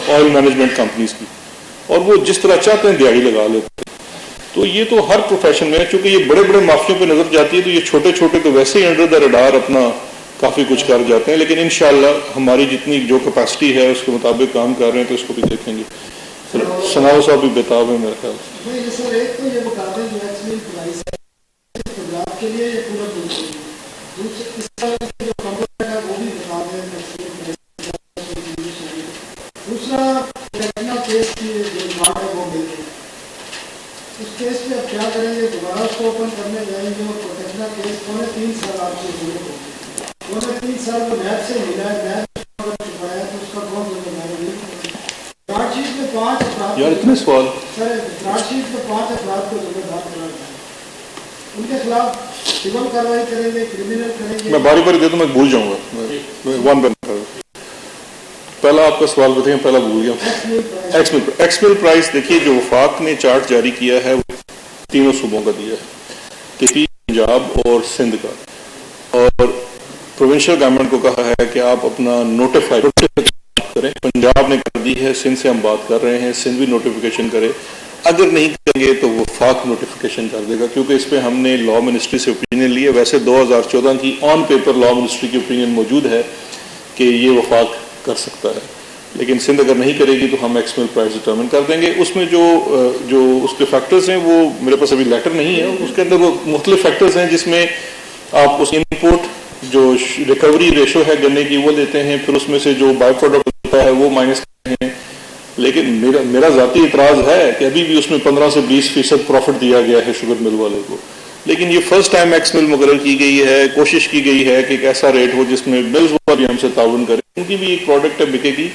[SPEAKER 1] آئل مینجمنٹ کمپنیز کی، اور وہ جس طرح چاہتے ہیں دیہڑی لگا لیتے ہیں. تو یہ تو ہر پروفیشن میں ہے. چونکہ یہ بڑے بڑے مافیوں پہ نظر جاتی ہے تو یہ چھوٹے چھوٹے تو ویسے ہی انڈر دا ریڈار اپنا کافی کچھ کر جاتے ہیں. لیکن انشاءاللہ ہماری جتنی جو کیپیسٹی ہے اس کے مطابق کام کر رہے ہیں تو اس کو بھی دیکھیں گے. سناؤ صاحب بھی بتاؤ میرے خیال سے.
[SPEAKER 3] سر ایک تو یہ بتا دیں جو ایکچوئل پرائس ہے پنجاب کے لیے یہ پورا ملک کے لیے، اس طرح جو کمپنی ہے وہ بھی بتا دیں. دوسرا ٹیکنا کیس کی جو ریمارک ہے وہ مل گئی، اس کیس پہ اب کیا کریں گے؟ دوبارہ اس کو اوپن کرنے جائیں گے اور ٹیکنا کیس 3.5 سال آپ کو ضرورت ہوگی. 3 سال کو نیب سے ملا ہے، نیب اگر چکایا تو اس کا کون ذمہ داری نہیں. چارج شیٹ میں 5 افراد
[SPEAKER 1] یار اتنے سوال
[SPEAKER 3] سر، چارج شیٹ میں 5 افراد کو ذمہ دار قرار دیا. ان کے خلاف سول کارروائی کریں گے، کرمنل کریں گے.
[SPEAKER 1] میں باری باری دے دوں، میں بھول جاؤں گا. ون بن پہلا آپ کا سوال بتائیں، پہلا بھول گیا. ایکس مل پرائس. دیکھیے جو وفاق نے چارٹ جاری کیا ہے وہ 3 صوبوں کا دیا ہے، کہ پنجاب اور سندھ کا، اور پروونشل گورنمنٹ کو کہا ہے کہ آپ اپنا نوٹیفائی کریں. پنجاب نے کر دی ہے، سندھ سے ہم بات کر رہے ہیں، سندھ بھی نوٹیفیکیشن کرے. اگر نہیں کریں گے تو وہ وفاق نوٹیفیکیشن کر دے گا، کیونکہ اس پہ ہم نے لا منسٹری سے اوپینین لی ہے. ویسے 2014 کی آن پیپر لا منسٹری کی اوپینین موجود ہے کہ یہ وفاق کر سکتا ہے، لیکن سندھ اگر نہیں کرے گی تو ہم ایکس مل پرائس ڈٹرمن کر دیں گے. اس میں جو اس کے فیکٹرز ہیں وہ میرے پاس ابھی لیٹر نہیں ہے، اس کے اندر وہ مختلف فیکٹرز ہیں جس میں آپ اس انپوٹ جو ریکوری ریشو ہے گنے کی وہ لیتے ہیں، پھر اس میں سے جو بائی پروڈکٹ ہوتا ہے وہ مائنس کرتے ہیں. لیکن میرا ذاتی اعتراض ہے کہ ابھی بھی اس میں 15 سے 20% پروفٹ دیا گیا ہے شوگر مل والے کو. لیکن یہ فرسٹ ٹائم ایکس مل مقرر کی گئی ہے، کوشش کی گئی ہے کہ ایک ایسا ریٹ ہو جس میں ملز بھی ہم سے تعاون کریں. ان کی بھی ایک پروڈکٹ ہے، بکے گی،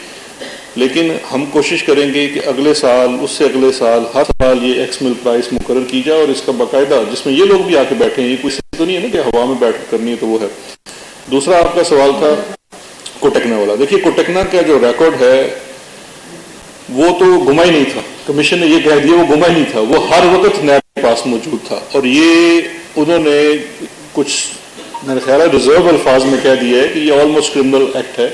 [SPEAKER 1] لیکن ہم کوشش کریں گے کہ اگلے سال، اس سے اگلے سال، ہر سال یہ ایکس مل پرائس مقرر کی جائے، اور اس کا باقاعدہ جس میں یہ لوگ بھی آ کے بیٹھے ہیں. یہ کوئی تو نہیں ہے نا کہ ہوا میں بیٹھ کرنی ہے، تو وہ ہے. دوسرا آپ کا سوال تھا کوٹکنا والا. دیکھیے کوٹکنا کا جو ریکارڈ ہے وہ تو گما ہی نہیں تھا. کمیشن نے یہ کہہ دیا وہ گما ہی نہیں تھا, وہ ہر وقت نیب کے پاس موجود تھا. اور یہ انہوں نے کچھ میرے خیال ہے ریزرو الفاظ میں کہہ دیا ہے کہ یہ آلموسٹ کرمنل ایکٹ ہے,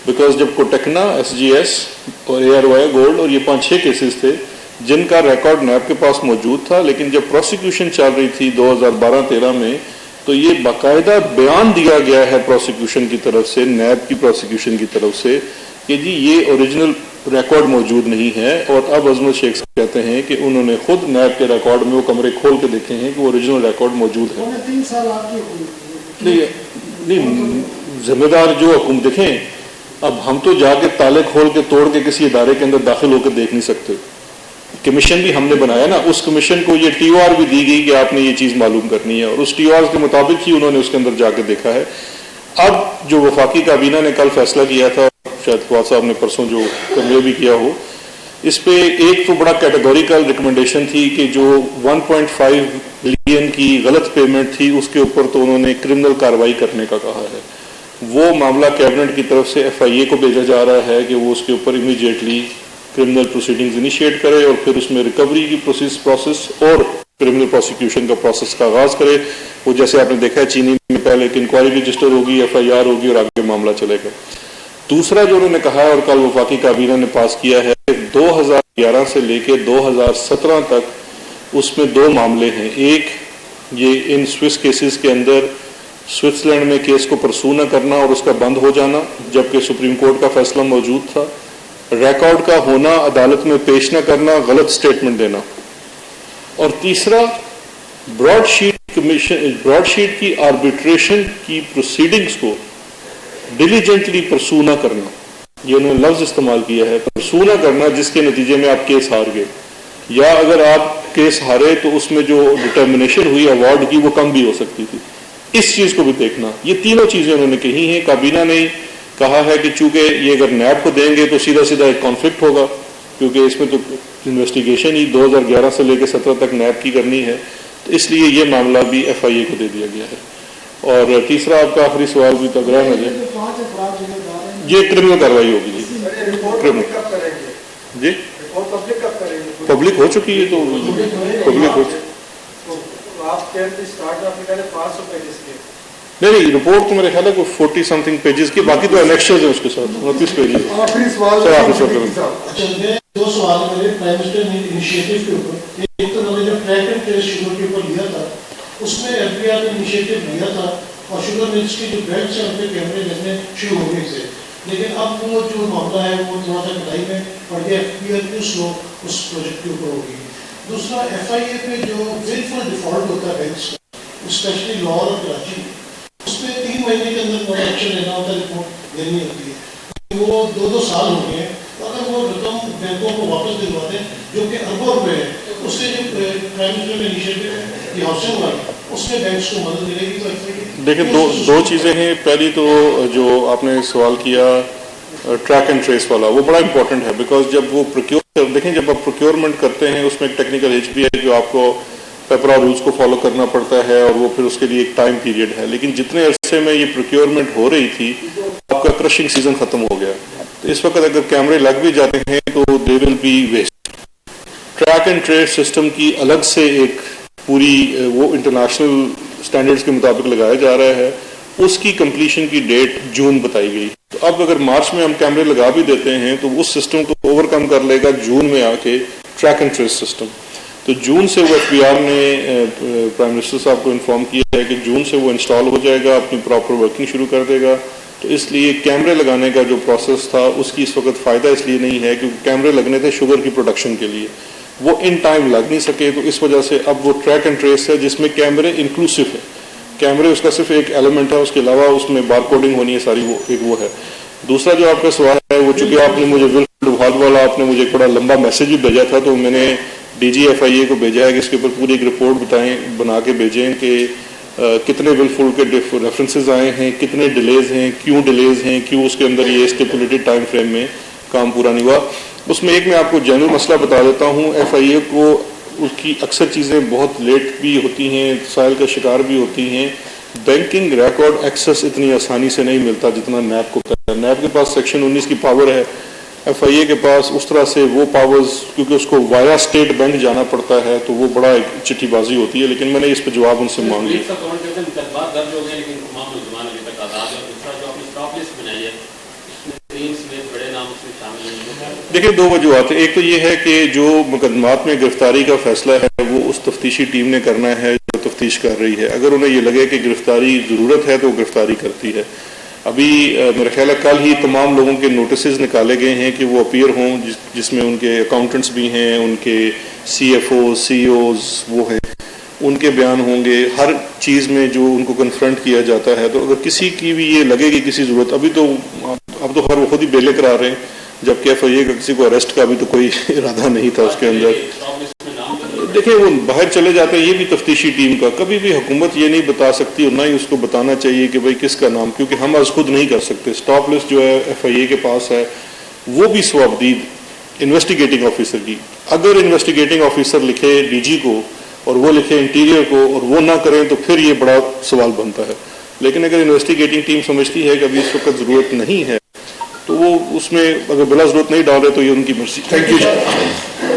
[SPEAKER 1] بیکاز جب کوٹیکنا, ایس جی ایس اور اے آر وائی گولڈ اور یہ 5-6 کیسز تھے جن کا ریکارڈ نیب کے پاس موجود تھا, لیکن جب پروسیکیوشن چل رہی تھی 2012-13 میں تو یہ باقاعدہ بیان دیا گیا ہے پروسیکیوشن کی طرف سے, نیب کی پروسیکیوشن کی طرف سے, کہ جی یہ اوریجنل ریکارڈ موجود نہیں ہے. اور اب عظمت شیخ صاحب کہتے ہیں کہ انہوں نے خود نیب کے ریکارڈ میں وہ کمرے کھول کے دیکھے ہیں کہ وہ اوریجنل ریکارڈ موجود ہے.
[SPEAKER 3] 3 سال آپ کی
[SPEAKER 1] نہیں, ذمہ دار جو حکومت دیکھیں, اب ہم تو جا کے تالے کھول کے توڑ کے کسی ادارے کے اندر داخل ہو کے دیکھ نہیں سکتے. کمیشن بھی ہم نے بنایا نا, اس کمیشن کو یہ ٹی او آر بھی دی گئی کہ آپ نے یہ چیز معلوم کرنی ہے, اور اس ٹی او آر کے مطابق ہی انہوں نے اس کے اندر جا کے دیکھا ہے. اب جو وفاقی کابینہ نے کل فیصلہ کیا تھا, شاید فواد صاحب نے پرسوں جو کنوے بھی کیا ہو, اس پہ ایک تو بڑا کیٹیگوریکل ریکمنڈیشن تھی کہ جو 1.5 بلین کی غلط پیمنٹ تھی اس کے اوپر تو انہوں نے کرمنل کارروائی کرنے کا کہا ہے. وہ معاملہ کیبنٹ کی طرف سے ایف آئی اے کو بھیجا جا رہا ہے کہ وہ اس کے اوپر امیڈیٹلی کرمنل پروسیڈنگز انیشیٹ کرے اور پھر اس میں ریکوری کی پروسیس اور کرمنل پروسیکیوشن کا پروسیس کا آغاز کرے. وہ جیسے آپ نے دیکھا ہے چینی میں پہلے ایک انکوائری رجسٹر ہوگی, ایف آئی آر ہوگی اور آگے معاملہ چلے گا. دوسرا جو انہوں نے کہا ہے اور کل وفاقی کابینہ نے پاس کیا ہے, 2011 سے لے کے 2017 تک اس میں 2 معاملے ہیں. ایک یہ ان سوئس کیسز کے اندر سوئٹزرلینڈ میں کیس کو پرسو نہ کرنا اور اس کا بند ہو جانا جبکہ سپریم کورٹ کا فیصلہ موجود تھا. ریکارڈ کا ہونا, عدالت میں پیش نہ کرنا, غلط سٹیٹمنٹ دینا. اور تیسرا براڈ شیٹ کی آربیٹریشن کی پروسیڈنگز کو ڈیلیجنٹلی پرسو نہ کرنا. یہ انہوں نے لفظ استعمال کیا ہے, پرسو نہ کرنا, جس کے نتیجے میں آپ کیس ہار گئے, یا اگر آپ کیس ہارے تو اس میں جو ڈٹرمنیشن ہوئی ایوارڈ کی وہ کم بھی ہو سکتی تھی. اس چیز کو بھی دیکھنا. یہ تینوں چیزیں انہوں نے کہی ہیں. کابینہ نے کہا ہے کہ چونکہ یہ اگر نیب کو دیں گے تو سیدھا ایک کانفلکٹ ہوگا, کیونکہ اس میں تو انویسٹیگیشن ہی 2011 سے لے کے 17 تک نیب کی کرنی ہے, تو اس لیے یہ معاملہ بھی ایف آئی اے کو دے دیا گیا ہے. اور تیسرا آپ کا آخری سوال بھی تک رہا ہے, یہ کرمنل کارروائی ہوگی. جی پبلک ہو چکی ہے, تو پبلک ہو چکی. نہیں, رپورٹ تو میرے خیال ہے کوئی 40 سمتھنگ پیجز کی, باقی تو انیکشنز ہیں اس کے ساتھ 29 پیجز.
[SPEAKER 2] آخری سوال
[SPEAKER 3] 2 سوال میرے پرائم منسٹر نے انیشیٹو کے اوپر, ایک تو انہوں نے جو ٹریک اینڈ ٹریس شوگر کے اوپر لیا تھا اس میں ایف بی آر نے انیشیٹو لیا تھا اور شوگر ملز کی جو بینچ ہے ان پہ کیمرے لگنے شروع ہو گئے تھے, لیکن اب وہ جو معاملہ ہے وہ تھوڑا سا کڑائی میں پڑ گیا, ایف بی آر کیوں سلو اس پروجیکٹ کے اوپر ہوگی. دوسرا ایف آئی اے پہ جو ولفل ڈیفالٹ ہوتا ہے بینکس کا, اسپیشلی لاہور اور کراچی, اس پہ 3 مہینے کے اندر ایکشن لینا ہوتا ہے, رپورٹ دینی ہوتی ہے. وہ 2 سال ہو گئے ہیں, اگر وہ رقم بینکوں کو واپس دلوا دیں جو کہ اربوں روپے ہے, اس سے جو پرائم منسٹر کا انیشیٹو ہے یہ ہاؤسنگ والا, اس میں بینکس کو مدد ملے گی. تو
[SPEAKER 1] دیکھیں 2 چیزیں ہیں. پہلی تو جو آپ نے سوال کیا ٹریک اینڈ ٹریس والا, وہ بڑا امپورٹنٹ ہے, بیکاز جب وہ دیکھیں جب آپ پروکیورمنٹ کرتے ہیں اس میں ایک ٹیکنیکل ایج بھی ہے جو آپ کو پیپرا رولز کو فالو کرنا پڑتا ہے, اور وہ پھر اس کے لیے ایک ٹائم پیریڈ ہے. لیکن جتنے عرصے میں یہ پروکیورمنٹ ہو رہی تھی آپ کا کرشنگ سیزن ختم ہو گیا, تو اس وقت اگر کیمرے لگ بھی جاتے ہیں تو they will be waste. Track and trace system کی الگ سے ایک پوری وہ انٹرنیشنل سٹینڈرڈز کے مطابق لگایا جا رہا ہے, اس کی کمپلیشن کی ڈیٹ جون بتائی گئی. تو اب اگر مارچ میں ہم کیمرے لگا بھی دیتے ہیں تو اس سسٹم کو اوور کم کر لے گا جون میں آ کے ٹریک اینڈ ٹریس سسٹم. تو جون سے وہ ایف بی آر نے پرائم منسٹر صاحب کو انفارم کیا ہے کہ جون سے وہ انسٹال ہو جائے گا, اپنی پراپر ورکنگ شروع کر دے گا. تو اس لیے کیمرے لگانے کا جو پروسیس تھا اس کی اس وقت فائدہ اس لیے نہیں ہے کیونکہ کیمرے لگنے تھے شوگر کی پروڈکشن کے لیے, وہ ان ٹائم لگ نہیں سکے. تو اس وجہ سے اب وہ ٹریک اینڈ ٹریس ہے جس میں کیمرے انکلوسو ہے, کیمرے اس کا صرف ایک ایلیمنٹ ہے, اس کے علاوہ اس میں بار کوڈنگ ہونی ہے ساری, وہ ایک وہ ہے. دوسرا جو آپ کا سوال ہے وہ چونکہ آپ نے مجھے ولفل والا آپ نے مجھے ایک بڑا لمبا میسج بھی بھیجا تھا, تو میں نے ڈی جی ایف آئی اے کو بھیجا ہے کہ اس کے اوپر پوری ایک رپورٹ بنا کے بھیجیں کہ کتنے ولفل کے ریفرنسز آئے ہیں, کتنے ڈیلیز ہیں, کیوں اس کے اندر یہ اسٹیپولیٹڈ ٹائم فریم میں کام پورا نہیں ہوا. اس میں ایک میں آپ کو جنرل مسئلہ بتا دیتا ہوں. ایف آئی اے کو اس کی اکثر چیزیں بہت لیٹ بھی ہوتی ہیں, سائل کا شکار بھی ہوتی ہیں. بینکنگ ریکارڈ ایکسس اتنی آسانی سے نہیں ملتا جتنا نیب کو کرتا ہے. نیب کے پاس سیکشن 19 کی پاور ہے FIA کے پاس اس طرح سے وہ پاورز، کیونکہ اس کو وایا اسٹیٹ بینک جانا پڑتا ہے تو وہ بڑا ایک چٹھی بازی ہوتی ہے، لیکن میں نے اس پہ جواب ان سے مانگ لیا۔
[SPEAKER 4] درج ہو گئے لیکن تمام نوجوان ابھی تک آزاد ہے، اور دوسرا جو آپ نے اسٹاپ لسٹ بنائی ہے اس میں تین سمیت بڑے نام اس میں شامل ہیں۔
[SPEAKER 1] دیکھیں دو وجوہات ہیں، ایک تو یہ ہے کہ جو مقدمات میں گرفتاری کا فیصلہ ہے وہ اس تفتیشی ٹیم نے کرنا ہے جو تفتیش کر رہی ہے، اگر انہیں یہ لگے کہ گرفتاری ضرورت ہے تو وہ گرفتاری کرتی ہے۔ ابھی میرا خیال ہے کل ہی تمام لوگوں کے نوٹسز نکالے گئے ہیں کہ وہ اپیئر ہوں، جس میں ان کے اکاؤنٹنٹس بھی ہیں، ان کے CFOs CEOs وہ ہیں، ان کے بیان ہوں گے، ہر چیز میں جو ان کو کنفرنٹ کیا جاتا ہے۔ تو اگر کسی کی بھی یہ لگے گی کسی ضرورت، ابھی تو اب تو خیر وہ خود ہی بیلے کرا رہے ہیں، جبکہ FIA کا کسی کو اریسٹ کا بھی تو کوئی ارادہ نہیں تھا اس کے اندر۔ دیکھیں وہ باہر چلے جاتے ہیں، یہ بھی تفتیشی ٹیم کا، کبھی بھی حکومت یہ نہیں بتا سکتی اور نہ ہی اس کو بتانا چاہیے کہ بھائی کس کا نام، کیونکہ ہم از خود نہیں کر سکتے۔ اسٹاپ لسٹ جو ہے FIA کے پاس ہے وہ بھی سوابدید انویسٹیگیٹنگ آفیسر کی، اگر انویسٹیگیٹنگ آفیسر لکھے DG کو اور وہ لکھے انٹیریئر کو اور وہ نہ کریں تو پھر یہ بڑا سوال بنتا ہے، لیکن اگر انویسٹیگیٹنگ ٹیم سمجھتی ہے کہ ابھی اس وقت ضرورت نہیں ہے تو وہ اس میں اگر بلا ضرورت نہیں ڈالے تو یہ ان کی مرضی۔ Thank you.